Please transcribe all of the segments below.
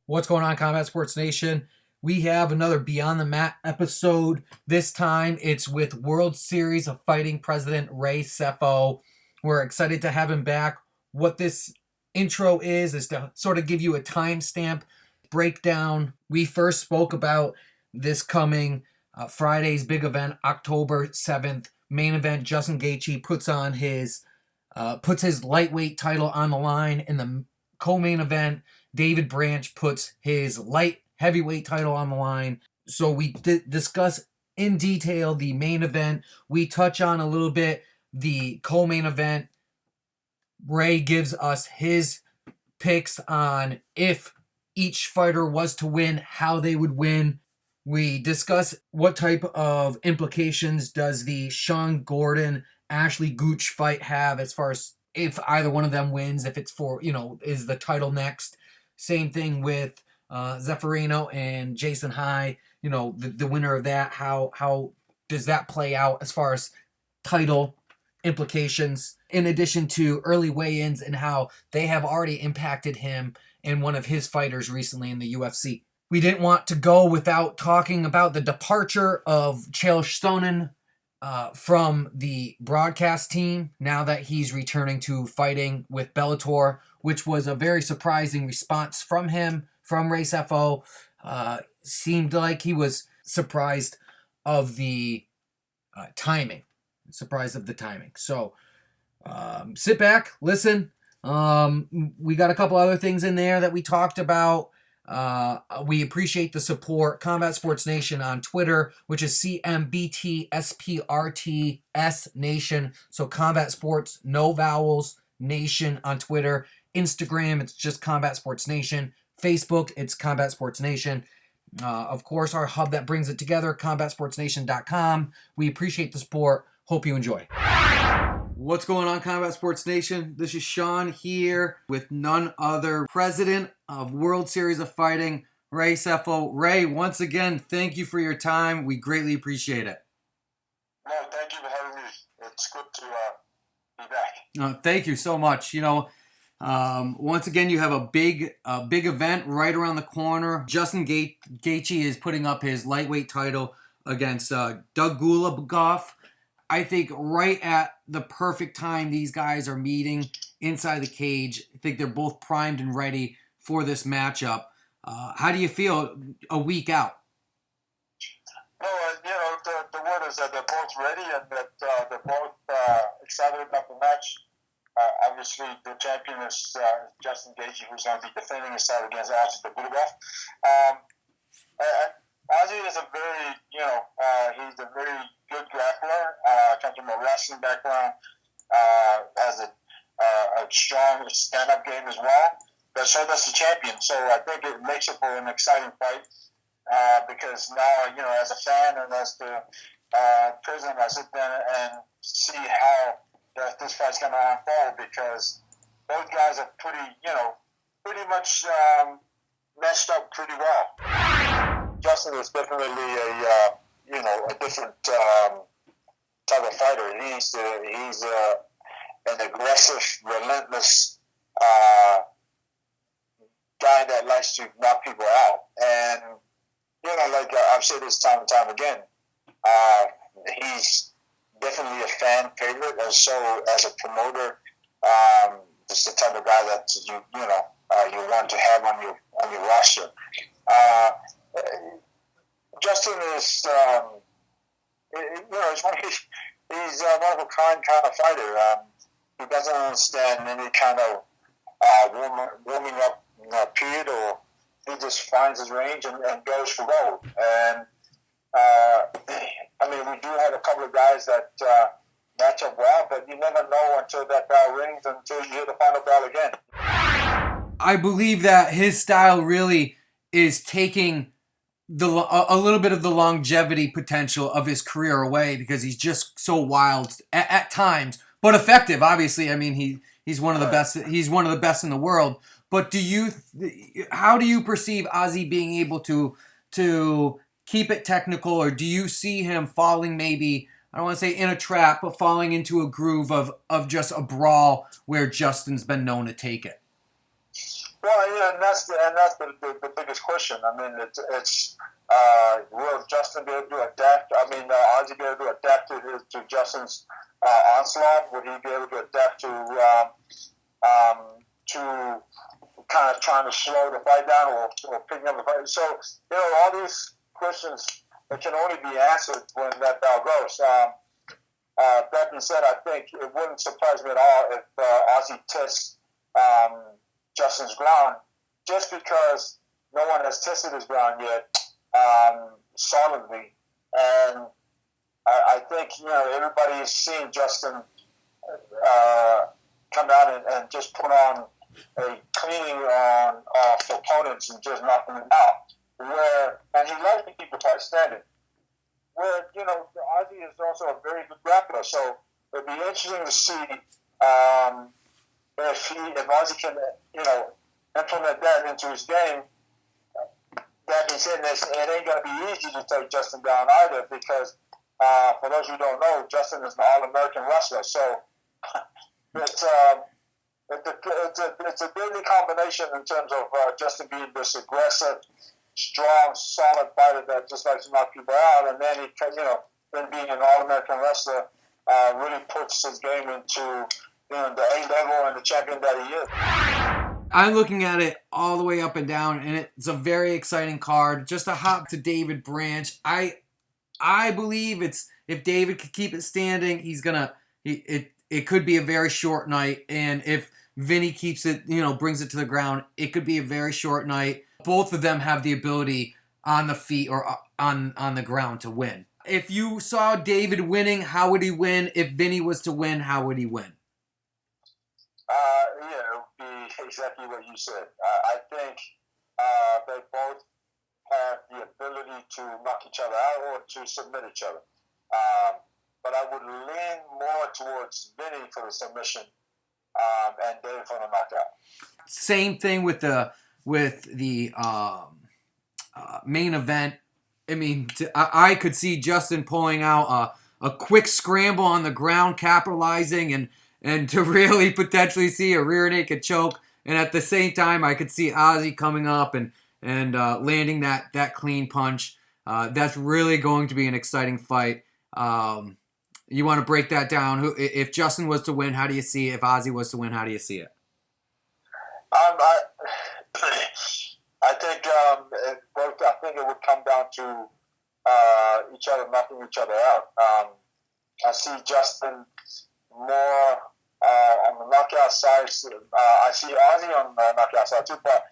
What's going on, Combat Sports Nation? We have another Beyond the Mat episode. This time it's with World Series of Fighting President Ray Sefo. We're excited to have him back. What this intro is to sort of give you a timestamp breakdown. We first spoke about this coming Friday's big event, October 7th. Main event, Justin Gaethje puts his lightweight title on the line. In the co-main event, David Branch puts his light heavyweight title on the line. So we discuss in detail the main event. We touch on a little bit the co-main event. Ray gives us his picks on if each fighter was to win, how they would win. We discuss what type of implications does the Sean Gordon Ashley Gooch fight have as far as if either one of them wins, if it's for, is the title next. Same thing with Zeffirino and Jason High, the winner of that. How does that play out as far as title implications, in addition to early weigh-ins and how they have already impacted him and one of his fighters recently in the UFC. We didn't want to go without talking about the departure of Chael Sonnen from the broadcast team now that he's returning to fighting with Bellator, which was a very surprising response from him, from Ray Sefo. Seemed like he was surprised of the timing. So sit back, listen. We got a couple other things in there that we talked about. We appreciate the support. Combat Sports Nation on Twitter, which is CMBTSPRTS Nation. So Combat Sports, no vowels, Nation on Twitter. Instagram, it's just Combat Sports Nation. Facebook, it's Combat Sports Nation. Of course, our hub that brings it together, CombatSportsNation.com. We appreciate the support. Hope you enjoy. What's going on, Combat Sports Nation? This is Sean here with none other, President of World Series of Fighting, Ray Sefo. Ray, once again, thank you for your time. We greatly appreciate it. No, thank you for having me. It's good to be back. Thank you so much. Once again, you have a big event right around the corner. Justin Gaethje is putting up his lightweight title against Dugulubgov. I think right at the perfect time these guys are meeting inside the cage. I think they're both primed and ready for this matchup. How do you feel a week out? No, the word is that they're both ready and that they're both excited about the match. Obviously, the champion is Justin Gaethje, who's going to be defending his title against Ozzy Dugulubgov. Ozzy is he's a very good grappler, comes from a wrestling background, has a strong stand-up game as well, but so does the champion. So I think it makes it for an exciting fight because now, as a fan and as the president, I sit there and see how this fight's going to unfold because both guys are pretty much meshed up pretty well. Justin is definitely a different type of fighter. He's an aggressive, relentless guy that likes to knock people out. And like I've said this time and time again, he's definitely a fan favorite, and so as a promoter, it's the type of guy that you want to have on your roster. Justin is, he's one of a kind of fighter. He doesn't understand any kind of warming up period, or he just finds his range and goes for gold. And we do have a couple of guys that match up well, but you never know until that bell rings, until you hear the final bell again. I believe that his style really is taking a little bit of the longevity potential of his career away because he's just so wild at times, but effective. Obviously, he's one of the best. He's one of the best in the world. But how do you perceive Ozzy being able to keep it technical, or do you see him falling maybe, I don't want to say in a trap, but falling into a groove of just a brawl where Justin's been known to take it? Well, yeah, and that's the biggest question. I mean, it's will Justin be able to adapt? I mean, Ozzy be able to adapt to Justin's onslaught? Would he be able to adapt to kind of trying to slow the fight down or picking up the fight? So, all these questions that can only be answered when that bell goes. That being said, I think it wouldn't surprise me at all if Ozzy tests Justin's ground, just because no one has tested his ground yet solidly. And I think, everybody is seeing Justin come out and just put on a cleaning on opponents and just knocking them out. And he likes to keep the fight standing. Where, Ozzy is also a very good grappler, so it'd be interesting to see if Ozzy can, implement that into his game. That being said, it ain't going to be easy to take Justin down either, because for those who don't know, Justin is an All-American wrestler, so it's a deadly combination in terms of Justin being this aggressive, strong, solid fighter that just likes to knock people out, and then then being an All-American wrestler really puts his game into the A level and the champion that he is. I'm looking at it all the way up and down, and it's a very exciting card. Just to hop to David Branch, I believe if David could keep it standing, it could be a very short night, and if Vinny keeps it, brings it to the ground, it could be a very short night. Both of them have the ability on the feet or on the ground to win. If you saw David winning, how would he win? If Vinny was to win, how would he win? It would be exactly what you said. I think they both have the ability to knock each other out or to submit each other. But I would lean more towards Vinny for the submission and David for the knockout. Same thing with the main event. I mean, I could see Justin pulling out a quick scramble on the ground, capitalizing, and to really potentially see a rear naked choke. And at the same time, I could see Ozzy coming up and landing that clean punch. That's really going to be an exciting fight. You want to break that down? If Justin was to win, how do you see it? If Ozzy was to win, how do you see it? I think it would come down to each other knocking each other out. I see Justin more on the knockout side. I see Ozzy on the knockout side too, but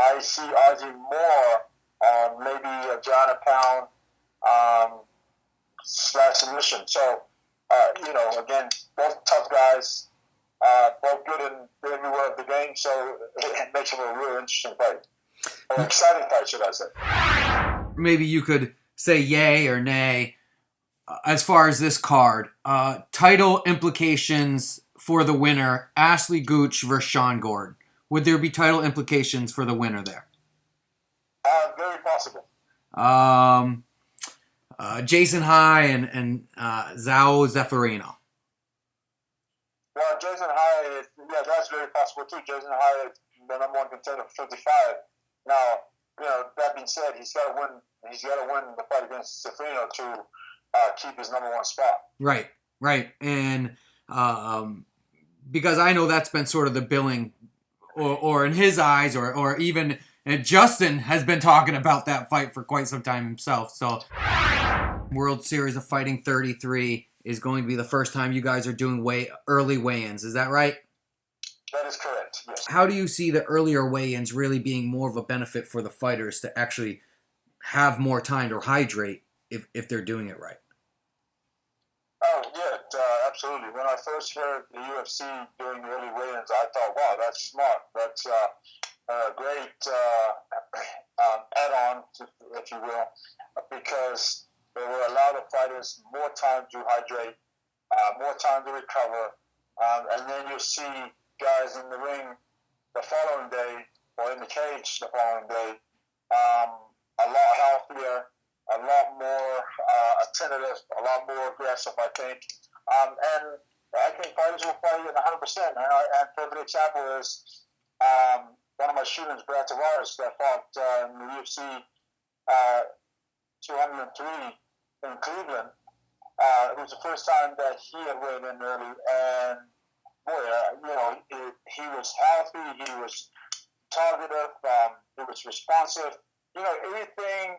I see Ozzy more on maybe a ground and pound / submission. So, again, both tough guys, both good in everywhere of the game, so it makes it a real interesting fight. An exciting fight, should I say. Maybe you could say yay or nay as far as this card. Title implications for the winner, Ashley Gooch versus Sean Gordon. Would there be title implications for the winner there? Very possible. Jason High and Zhao Zeffirino. Well, Jason High, that's very possible too. Jason High is the number one contender for 55. Now, that being said, he's got to win the fight against Zeffirino to keep his number one spot. Right. And because I know that's been sort of the billing, or in his eyes, or even Justin has been talking about that fight for quite some time himself. So, World Series of Fighting 33 is going to be the first time you guys are doing early weigh-ins. Is that right? That is correct, yes. How do you see the earlier weigh-ins really being more of a benefit for the fighters to actually have more time to hydrate if they're doing it right? Oh, yeah, absolutely. When I first heard the UFC doing early weigh-ins, I thought, wow, that's smart. That's a great add-on, if you will, because they will allow the fighters more time to hydrate, more time to recover, and then you'll see guys in the ring the following day, or in the cage the following day, a lot healthier, a lot more attentive, a lot more aggressive, I think. And I think fighters will fight at 100%. And a perfect example is one of my students, Brad Tavares, that fought in the UFC 203 in Cleveland. It was the first time that he had weighed in early, and boy, he was healthy, he was targeted, he was responsive. Everything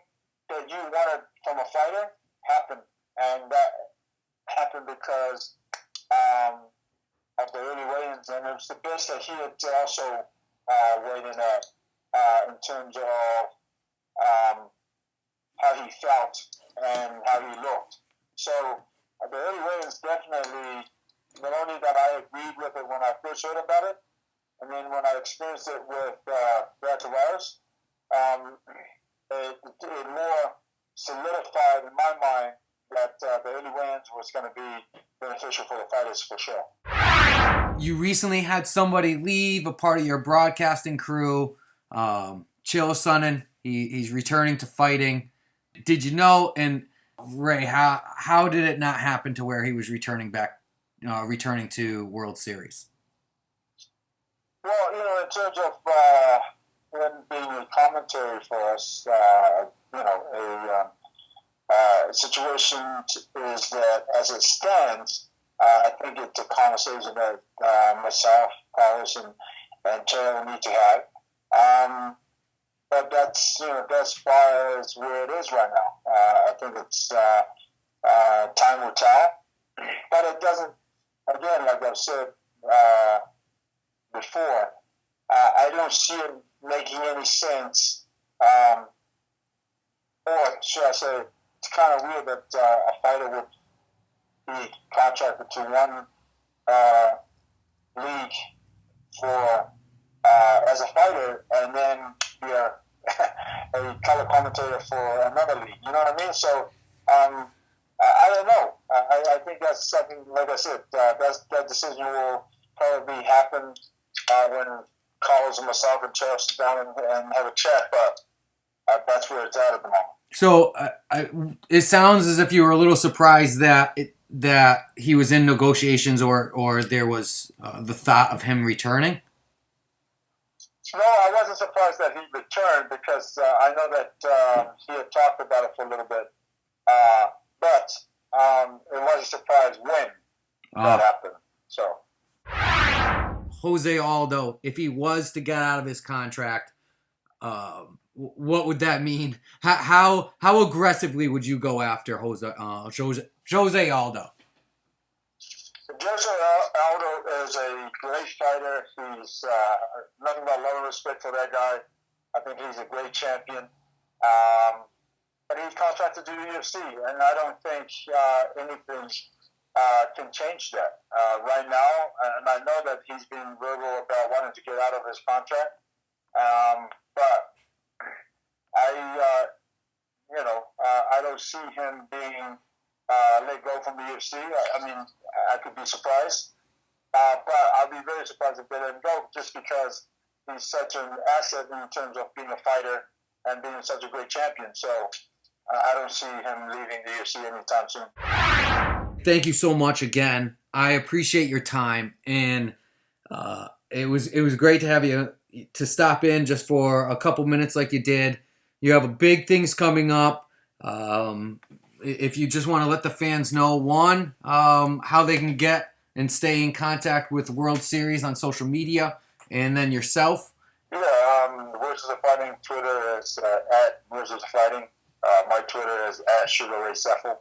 that you wanted from a fighter happened, and that happened because of the early weigh-ins, and it was the best that he had also weighed in at in terms of how he felt and how he looked. So the early weigh-ins definitely, not only that I agreed with it when I first heard about it, and then when I experienced it with Brad Tavares, it more solidified in my mind that the early weigh-ins was going to be beneficial for the fighters for sure. You recently had somebody leave, a part of your broadcasting crew, Chael Sonnen. He's returning to fighting. Did you know, and Ray, how did it not happen to where he was returning to World Series? Well, in terms of him being a commentary for us, a situation is that as it stands, I think it's a conversation that myself, Carlos, and Chael need to have. But that's as far as where it is right now. I think it's time will tell. But it doesn't. Again, like I've said before, I don't see it making any sense. Or should I say, it's kind of weird that a fighter would be contracted to one league for as a fighter, and then be a color commentator for another league. You know what I mean? So I don't know. I think that's something. Like I said, that decision will probably happen when Carlos and myself and Chael sit down and have a chat. But that's where it's at the moment. So it sounds as if you were a little surprised that he was in negotiations, or there was the thought of him returning. No, I wasn't surprised that he returned because I know that he had talked about it for a little bit, but it was a surprise when that happened. So, Jose Aldo, if he was to get out of his contract, what would that mean? How aggressively would you go after Jose Aldo? Jose Aldo is a great fighter. He's nothing but love and respect for that guy. I think he's a great champion. But he's contracted to the UFC, and I don't think anything can change that right now. And I know that he's been verbal about wanting to get out of his contract. But I don't see him being let go from the UFC. I mean, I could be surprised. But I'll be very surprised if they let him go, just because he's such an asset in terms of being a fighter and being such a great champion. So I don't see him leaving the UFC anytime soon. Thank you so much again. I appreciate your time, and it was great to have you to stop in just for a couple minutes like you did. You have big things coming up. If you just want to let the fans know, how they can get and stay in contact with World Series on social media, and then yourself. Yeah, WSOF Fighting Twitter is at WSOF Fighting. My Twitter is at Ray Sefo.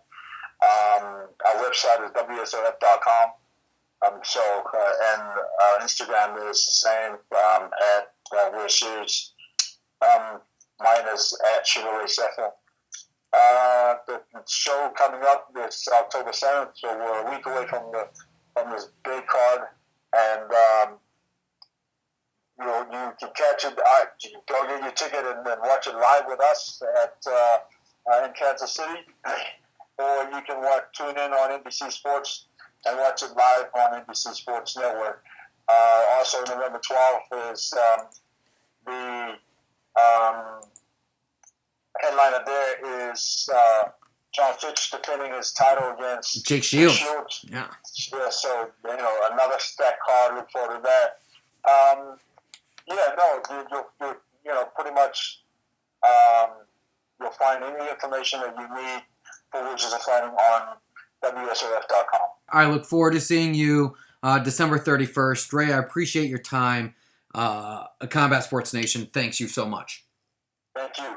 Our website is WSOF.com. And our Instagram is the same, at World Series. Mine is at Ray Sefo. The show coming up is October 7th, so we're a week away from this big card, and you can catch it. You can go get your ticket and watch it live with us in Kansas City, or you can tune in on NBC Sports and watch it live on NBC Sports Network. Also, November 12th is the headliner there is John Fitch defending his title against Jake Shields. Yeah, so another stacked card. Look forward to that. Yeah, no, pretty much you'll find any information that you need for Wizards of Fighting on WSOF.com. I look forward to seeing you December 31st. Ray, I appreciate your time. Combat Sports Nation, thanks you so much. Thank you.